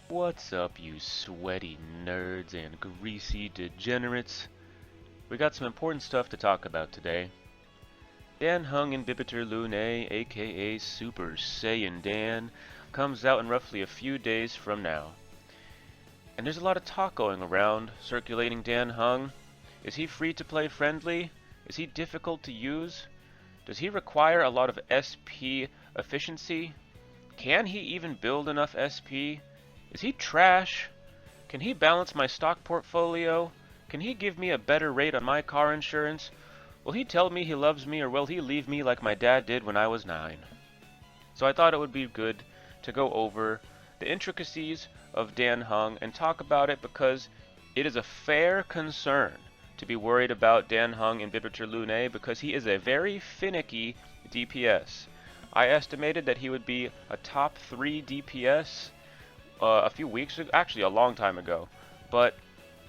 What's up, you sweaty nerds and greasy degenerates? We got some important stuff to talk about today. Dan Heng Inhibitor Lune, aka Super Saiyan Dan, comes out in roughly a few days from now. And there's a lot of talk going around, circulating Dan Heng. Is he free to play friendly? Is he difficult to use? Does he require a lot of SP efficiency? Can he even build enough SP? Is he trash? Can he balance my stock portfolio? Can he give me a better rate on my car insurance? Will he tell me he loves me, or will he leave me like my dad did when I was 9? So I thought it would be good to go over the intricacies of Dan Heng and talk about it because it is a fair concern to be worried about Dan Heng Inhibitor Lune because he is a very finicky DPS. I estimated that he would be a top 3 DPS a few weeks ago, actually a long time ago, but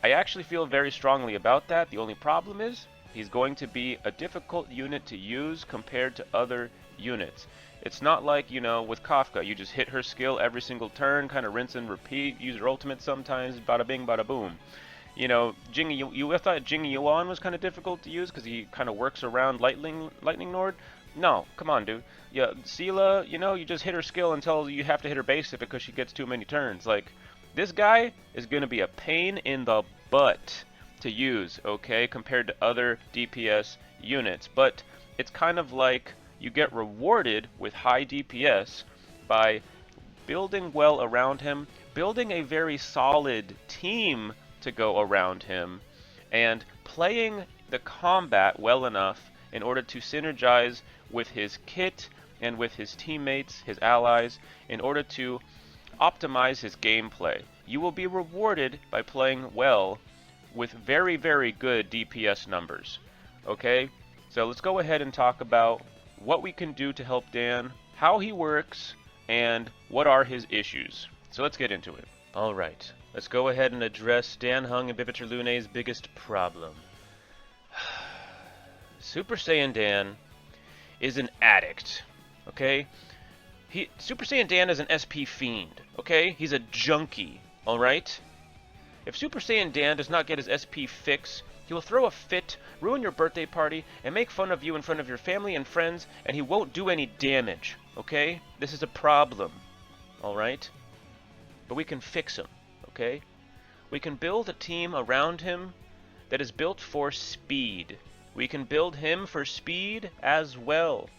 I actually feel very strongly about that. The only problem is he's going to be a difficult unit to use compared to other units. It's not like, with Kafka, you just hit her skill every single turn, kind of rinse and repeat, use her ultimate sometimes, bada bing, bada boom. I thought Jing Yuan was kind of difficult to use because he kind of works around Lightning Nord. No, come on, dude. Yeah, Seela, you just hit her skill until you have to hit her basic because she gets too many turns. Like, this guy is going to be a pain in the butt to use, okay, compared to other DPS units. But it's kind of like you get rewarded with high DPS by building well around him, building a very solid team to go around him, and playing the combat well enough in order to synergize with his kit and with his teammates, his allies, in order to optimize his gameplay. You will be rewarded by playing well with very, very good DPS numbers. Okay? So let's go ahead and talk about what we can do to help Dan, how he works, and what are his issues. So let's get into it. Alright, let's go ahead and address Dan Heng Inhibitor Lune's biggest problem. Super Saiyan Dan is an addict, okay? Super Saiyan Dan is an SP fiend, okay? He's a junkie, alright? If Super Saiyan Dan does not get his SP fix, he will throw a fit, ruin your birthday party, and make fun of you in front of your family and friends, and he won't do any damage, okay? This is a problem, alright? But we can fix him, okay? We can build a team around him that is built for speed. We can build him for speed as well.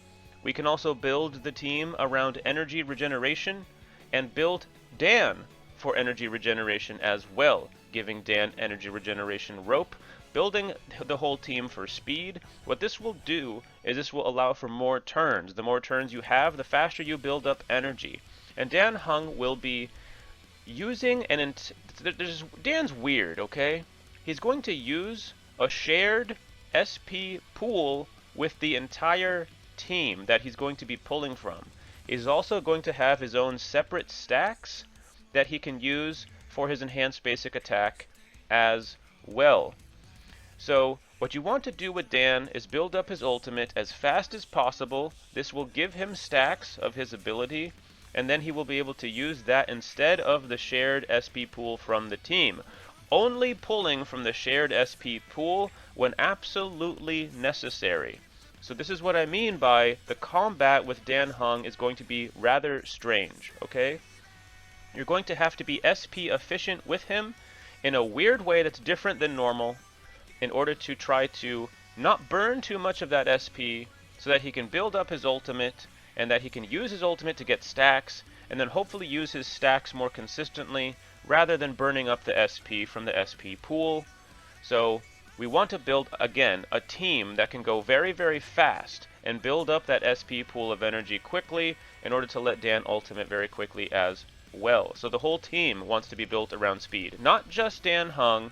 We can also build the team around energy regeneration and build Dan for energy regeneration as well, giving Dan energy regeneration rope, building the whole team for speed. What this will do is this will allow for more turns. The more turns you have, the faster you build up energy. And Dan Heng will be using Dan's weird, okay? He's going to use a shared SP pool with the entire team that he's going to be pulling from. He's also going to have his own separate stacks that he can use for his enhanced basic attack as well. So what you want to do with Dan is build up his ultimate as fast as possible. This will give him stacks of his ability, and then he will be able to use that instead of the shared SP pool from the team. Only pulling from the shared SP pool when absolutely necessary. So this is what I mean by the combat with Dan Heng is going to be rather strange, okay? You're going to have to be SP efficient with him in a weird way that's different than normal in order to try to not burn too much of that SP so that he can build up his ultimate and that he can use his ultimate to get stacks and then hopefully use his stacks more consistently rather than burning up the SP from the SP pool. So we want to build, again, a team that can go very, very fast and build up that SP pool of energy quickly in order to let Dan ultimate very quickly as well. So the whole team wants to be built around speed. Not just Dan Heng.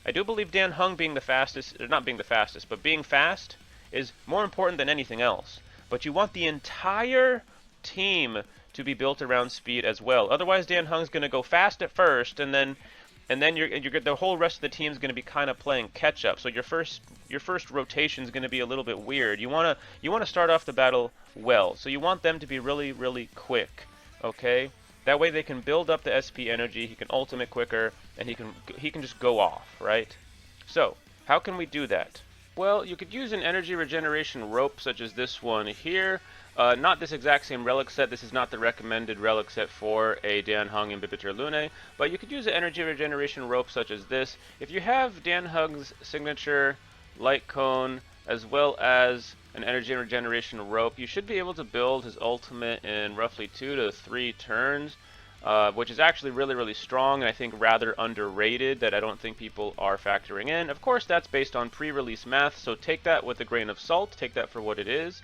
I do believe Dan Heng being the fastest, or not being the fastest, but being fast is more important than anything else. But you want the entire team to be built around speed as well. Otherwise, Dan Heng's going to go fast at first, and then the whole rest of the team is going to be kind of playing catch up. So your first rotation is going to be a little bit weird. You want to start off the battle well. So you want them to be really, really quick, okay? That way they can build up the SP energy, he can ultimate quicker, and he can just go off, right? So, how can we do that? Well, you could use an energy regeneration rope such as this one here. Not this exact same relic set. This is not the recommended relic set for a Dan Heng Imbibitor Lunae, but you could use an energy regeneration rope such as this. If you have Dan Heng's signature light cone as well as an energy regeneration rope, you should be able to build his ultimate in roughly 2 to 3 turns, which is actually really, really strong, and I think rather underrated that I don't think people are factoring in. Of course, that's based on pre-release math, so take that with a grain of salt, take that for what it is.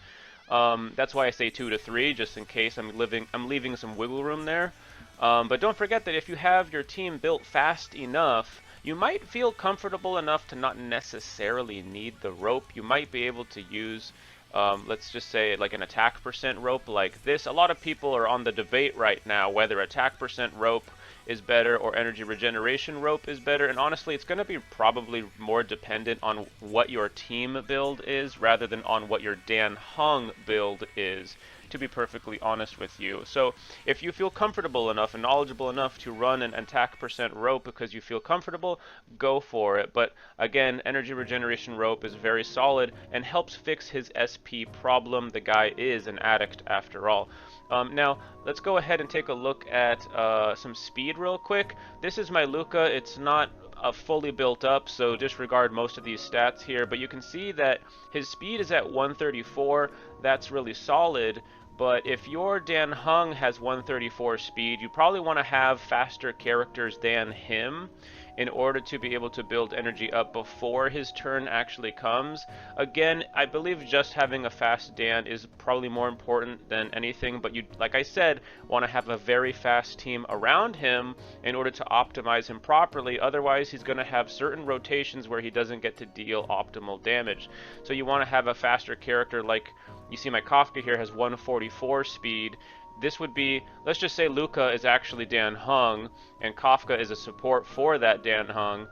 That's why I say 2 to 3, just in case I'm leaving some wiggle room there. But don't forget that if you have your team built fast enough, you might feel comfortable enough to not necessarily need the rope. You might be able to use, let's just say, like an attack percent rope like this. A lot of people are on the debate right now whether attack percent rope is better or energy regeneration rope is better, and honestly it's going to be probably more dependent on what your team build is rather than on what your Dan Heng build is, to be perfectly honest with you. So if you feel comfortable enough and knowledgeable enough to run an attack percent rope because you feel comfortable, go for it. But again, energy regeneration rope is very solid and helps fix his SP problem. The guy is an addict after all. Now, let's go ahead and take a look at some speed real quick. This is my Luca. It's not fully built up, so disregard most of these stats here, but you can see that his speed is at 134. That's really solid. But if your Dan Heng has 134 speed, you probably want to have faster characters than him in order to be able to build energy up before his turn actually comes. Again, I believe just having a fast Dan is probably more important than anything, but you, like I said, want to have a very fast team around him in order to optimize him properly. Otherwise, he's going to have certain rotations where he doesn't get to deal optimal damage. So you want to have a faster character, like you see my Kafka here has 144 speed. This would be, let's just say Luca is actually Dan Heng, and Kafka is a support for that Dan Heng.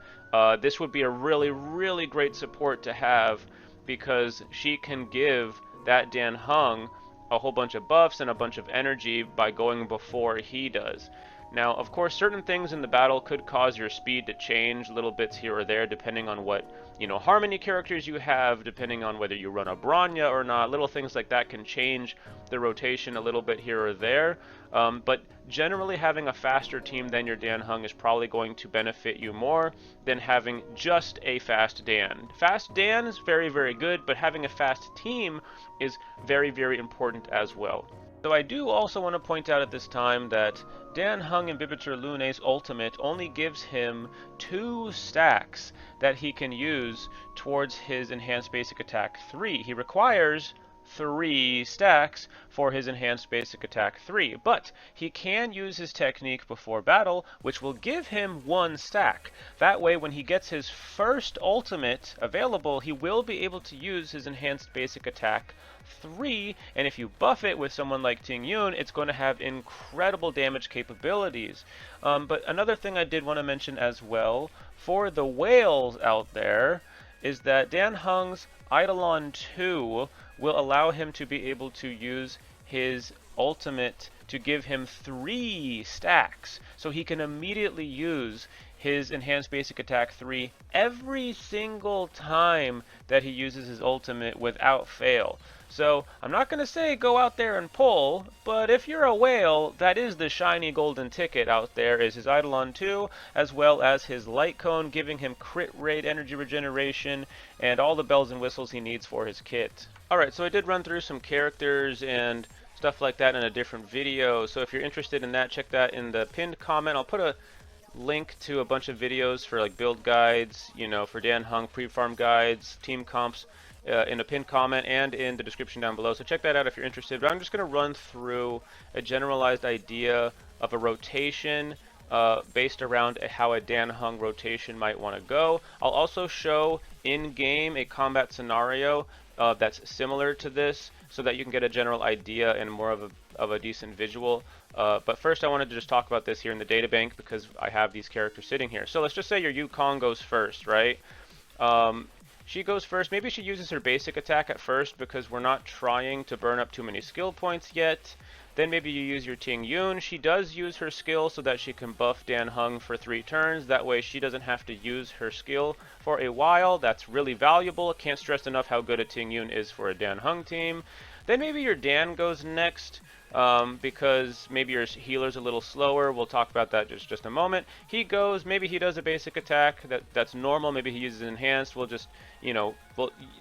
This would be a really, really great support to have because she can give that Dan Heng a whole bunch of buffs and a bunch of energy by going before he does. Now, of course, certain things in the battle could cause your speed to change little bits here or there, depending on what, harmony characters you have, depending on whether you run a Bronya or not. Little things like that can change the rotation a little bit here or there. But generally, having a faster team than your Dan Heng is probably going to benefit you more than having just a fast Dan. Fast Dan is very, very good, but having a fast team is very, very important as well. So I do also want to point out at this time that Dan Heng Imbibitor Lunae's ultimate only gives him 2 stacks that he can use towards his enhanced basic attack 3. He requires 3 stacks for his enhanced basic attack 3, but he can use his technique before battle, which will give him 1 stack. That way, when he gets his first ultimate available, he will be able to use his enhanced basic attack 3, and if you buff it with someone like Tingyun, it's going to have incredible damage capabilities. But another thing I did want to mention as well, for the whales out there, is that Dan Heng's Eidolon 2 will allow him to be able to use his ultimate to give him 3 stacks. So he can immediately use his enhanced basic attack 3 every single time that he uses his ultimate without fail. So I'm not going to say go out there and pull, but if you're a whale, that is the shiny golden ticket out there, is his Eidolon 2, as well as his light cone, giving him crit rate, energy regeneration, and all the bells and whistles he needs for his kit. Alright, so I did run through some characters and stuff like that in a different video, so if you're interested in that, check that in the pinned comment. I'll put a link to a bunch of videos for like build guides, for Dan Heng, pre-farm guides, team comps, in a pinned comment and in the description down below, so check that out if you're interested. But I'm just going to run through a generalized idea of a rotation based around how a Dan Heng rotation might want to go. I'll also show in-game a combat scenario that's similar to this, so that you can get a general idea and more of a decent visual. But first I wanted to just talk about this here in the databank because I have these characters sitting here. So let's just say your Yukong goes first, right? She goes first. Maybe she uses her basic attack at first because we're not trying to burn up too many skill points yet. Then maybe you use your Tingyun. She does use her skill so that she can buff Dan Heng for 3 turns. That way she doesn't have to use her skill for a while. That's really valuable. Can't stress enough how good a Tingyun is for a Dan Heng team. Then maybe your Dan goes next. Because maybe your healer's a little slower. We'll talk about that just a moment. He goes, maybe he does a basic attack that's normal. Maybe he uses enhanced. We'll just,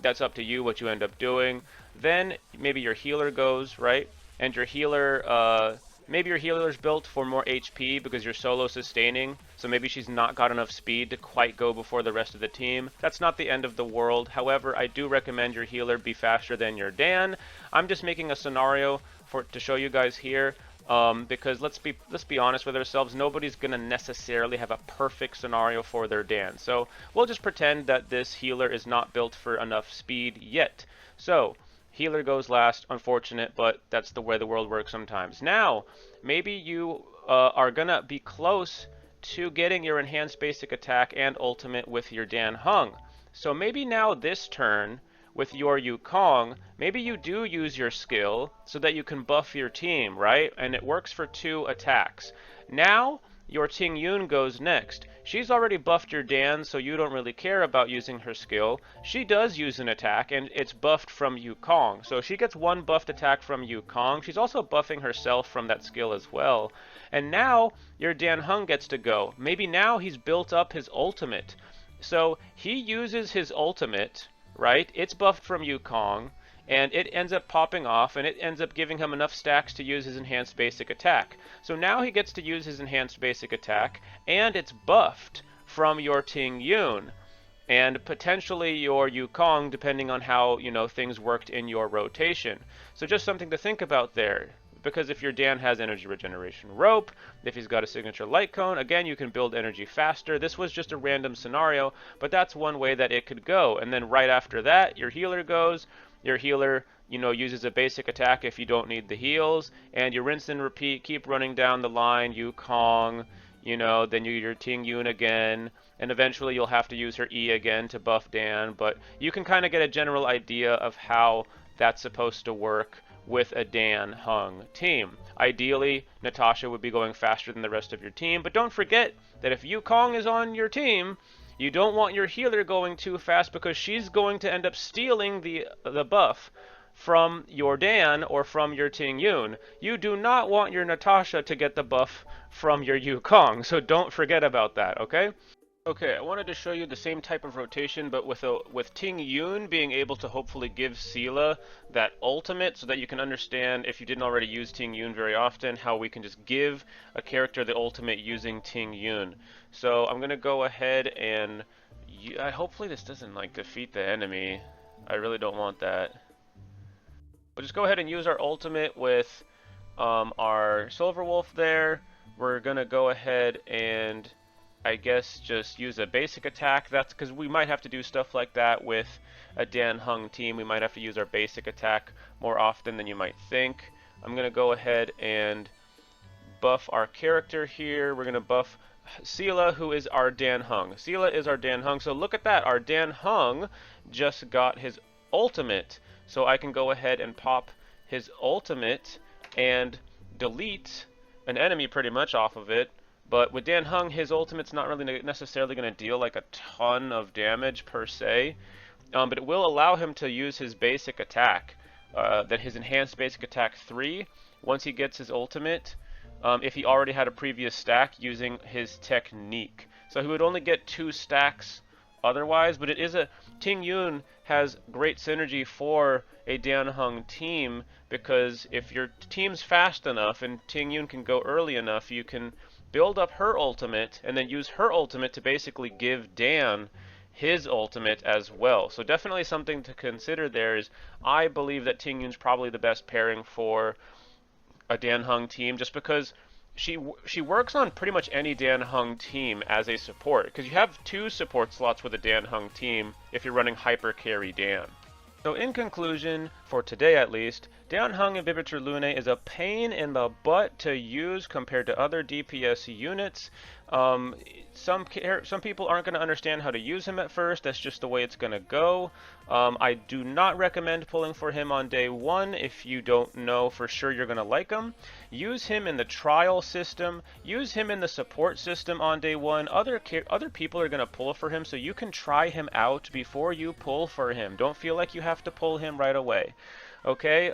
that's up to you what you end up doing. Then maybe your healer goes, right? And your healer, maybe your healer's built for more HP because you're solo sustaining. So maybe she's not got enough speed to quite go before the rest of the team. That's not the end of the world. However, I do recommend your healer be faster than your Dan. I'm just making a scenario to show you guys here, because let's be honest with ourselves, nobody's gonna necessarily have a perfect scenario for their Dan. So we'll just pretend that this healer is not built for enough speed yet. So healer goes last, unfortunate, but that's the way the world works sometimes. Now, maybe you are gonna be close to getting your enhanced basic attack and ultimate with your Dan Heng. So maybe now this turn, with your Yukong, maybe you do use your skill so that you can buff your team, right? And it works for 2 attacks. Now, your Tingyun goes next. She's already buffed your Dan, so you don't really care about using her skill. She does use an attack, and it's buffed from Yukong. So she gets 1 buffed attack from Yukong. She's also buffing herself from that skill as well. And now, your Dan Heng gets to go. Maybe now he's built up his ultimate. So he uses his ultimate, right? It's buffed from Yukong, and it ends up popping off, and it ends up giving him enough stacks to use his enhanced basic attack. So now he gets to use his enhanced basic attack, and it's buffed from your Tingyun, and potentially your Yukong, depending on how, things worked in your rotation. So just something to think about there. Because if your Dan has energy regeneration rope, if he's got a signature light cone, again, you can build energy faster. This was just a random scenario, but that's one way that it could go. And then right after that, your healer goes. Your healer, uses a basic attack if you don't need the heals, and you rinse and repeat, keep running down the line, Yukong, then your Tingyun again, and eventually you'll have to use her E again to buff Dan, but you can kind of get a general idea of how that's supposed to work with a Dan Heng team. Ideally, Natasha would be going faster than the rest of your team, but don't forget that if Yukong is on your team, you don't want your healer going too fast because she's going to end up stealing the buff from your Dan or from your Tingyun. You do not want your Natasha to get the buff from your Yukong, so don't forget about that, okay? Okay, I wanted to show you the same type of rotation, but with Tingyun being able to hopefully give Sela that ultimate so that you can understand, if you didn't already use Tingyun very often, how we can just give a character the ultimate using Tingyun. So I'm going to go ahead and... hopefully this doesn't, defeat the enemy. I really don't want that. We'll just go ahead and use our ultimate with our Silver Wolf there. We're going to go ahead and... I guess just use a basic attack. That's because we might have to do stuff like that with a Dan Heng team. We might have to use our basic attack more often than you might think. I'm going to go ahead and buff our character here. We're going to buff Sela, who is our Dan Heng. Sela is our Dan Heng. So look at that. Our Dan Heng just got his ultimate. So I can go ahead and pop his ultimate and delete an enemy pretty much off of it. But with Dan Heng, his ultimate's not really necessarily going to deal a ton of damage per se, but it will allow him to use his basic attack, that his enhanced basic attack 3, once he gets his ultimate, if he already had a previous stack using his technique. So he would only get 2 stacks otherwise, but it is Tingyun has great synergy for a Dan Heng team, because if your team's fast enough and Tingyun can go early enough, you can build up her ultimate, and then use her ultimate to basically give Dan his ultimate as well. So definitely something to consider there is, I believe that Tingyun's probably the best pairing for a Dan Heng team, just because she works on pretty much any Dan Heng team as a support, because you have 2 support slots with a Dan Heng team if you're running Hyper Carry Dan. So in conclusion, for today at least, Dan Heng Inhibitor Lune is a pain in the butt to use compared to other DPS units. Um, some people aren't going to understand how to use him at first. That's just the way it's going to go. I do not recommend pulling for him on day one if you don't know for sure you're going to like him. Use him in the trial system. Use him in the support system on day one. Other people are going to pull for him, so you can try him out before you pull for him. Don't feel like you have to pull him right away. Okay,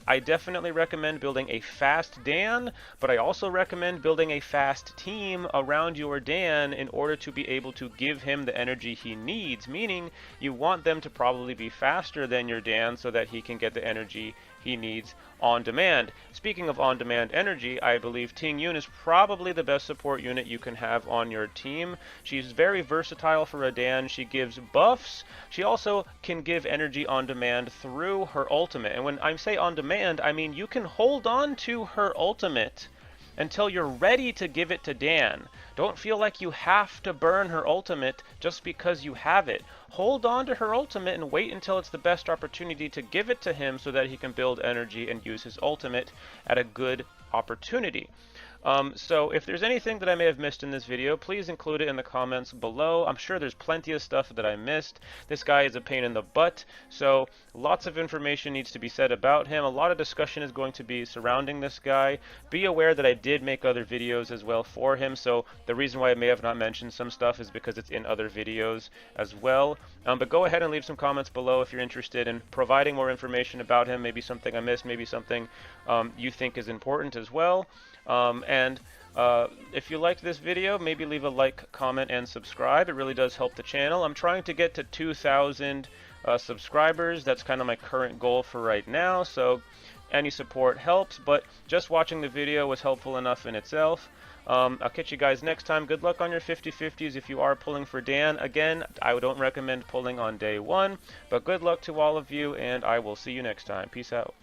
I definitely recommend building a fast Dan, but I also recommend building a fast team around your Dan in order to be able to give him the energy he needs, meaning you want them to probably be faster than your Dan so that he can get the energy he needs on demand. Speaking of on-demand energy, I believe Tingyun is probably the best support unit you can have on your team. She's very versatile for a Dan. She gives buffs. She also can give energy on demand through her ultimate. And when I say on demand, I mean you can hold on to her ultimate until you're ready to give it to Dan. Don't feel like you have to burn her ultimate just because you have it. Hold on to her ultimate and wait until it's the best opportunity to give it to him so that he can build energy and use his ultimate at a good opportunity. So if there's anything that I may have missed in this video, please include it in the comments below. I'm sure there's plenty of stuff that I missed. This guy is a pain in the butt, so lots of information needs to be said about him. A lot of discussion is going to be surrounding this guy. Be aware that I did make other videos as well for him, so the reason why I may have not mentioned some stuff is because it's in other videos as well. But go ahead and leave some comments below if you're interested in providing more information about him, maybe something I missed, maybe something you think is important as well. If you liked this video, maybe leave a like, comment, and subscribe. It really does help the channel. I'm trying to get to 2,000 subscribers. That's kind of my current goal for right now, so any support helps, but just watching the video was helpful enough in itself. I'll catch you guys next time. Good luck on your 50-50s if you are pulling for Dan. Again, I don't recommend pulling on day one, but good luck to all of you, and I will see you next time. Peace out.